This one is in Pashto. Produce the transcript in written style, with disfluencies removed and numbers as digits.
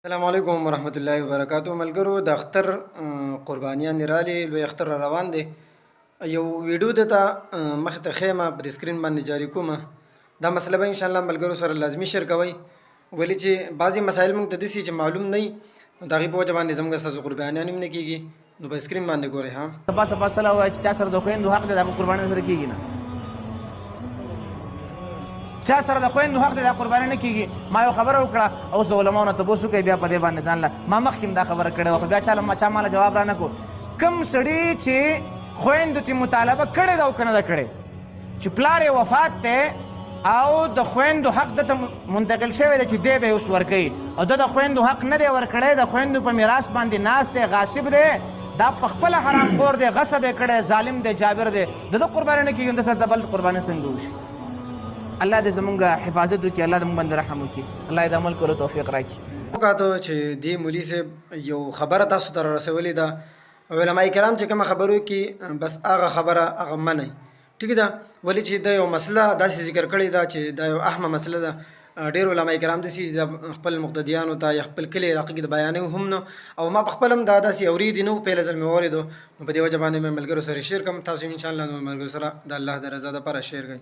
السلام علیکم ورحمت الله وبرکاتو. ملګرو د اختر قربانیان رالي لوی اختر را روان دی. یو ویډیو دته مخې ته ښیم پر سکرین باندې جاري کومه. دا مسله به انشاءالله ملګرو سره لازمي شیر کوئ، ولې چې بعضې مسایل موږ ته داسې چې معلوم نه وي نو د هغې په وجه باندې زموږ ستاسو قربانیان هم نه کېږي. نو په سکرین باندې ګورئ. ها سبا سبا سلا وایي چې چا سره د خویندو حق دی د هغه قرباني سره کېږي نه، چا سره د خویندو حق دی دا قرباني نه کېږي. ما یو خبره وکړه، اوس د علماو نه تپوس وکړئ بیا په دې باندې ځان له ما مخکې هم دا خبره کړې وه، خو بیا چا ماله جواب را نه کړو. کوم سړي چې خویندو ته مطالبه کړې ده او که نه ده کړې چې پلار یې وفات دی او د خویندو حق دته منتقل شوی دی چې دی به یې اوس ورکوي او ده د خویندو حق نه دی ورکړی، د خویندو په میراث باندې ناست دی، غاصب دی، دا په خپله حرام خور دی، غصب یې کړی، ظالم دی، جابر دی، د ده قرباني نه کېږي، د سره د بل قرباني څنګه وشي؟ الله دې زمونږ حفاظت وکړي، الله دې موږ باندې رحم وکړي، الله دې د عمل کولو توفیق راکړي. وکاتو چې دې مولي صاحب یو خبره تاسو ته رارسولې ده. علما کرام چې کومه خبرو کې بس هغه خبره هغه منئ، ټیک ده، ولې چې دا یو مسله داسې ذکر کړې ده چې دا یو اهمه مسله ده. ډېر علما کرام داسې د خپل مقتدیانو ته یا خپل کلي علاقې کې د بیانوي هم نه، او ما په خپل هم دا داسې اورېدي نه وو، پهله ځل مې واورېدو. نو په دې وجه باندې مې ملګرو سره شیر کړم. تاسو هم انشاءالله نو ملګرو سره د الله د رضا دپاره شیر کړئ.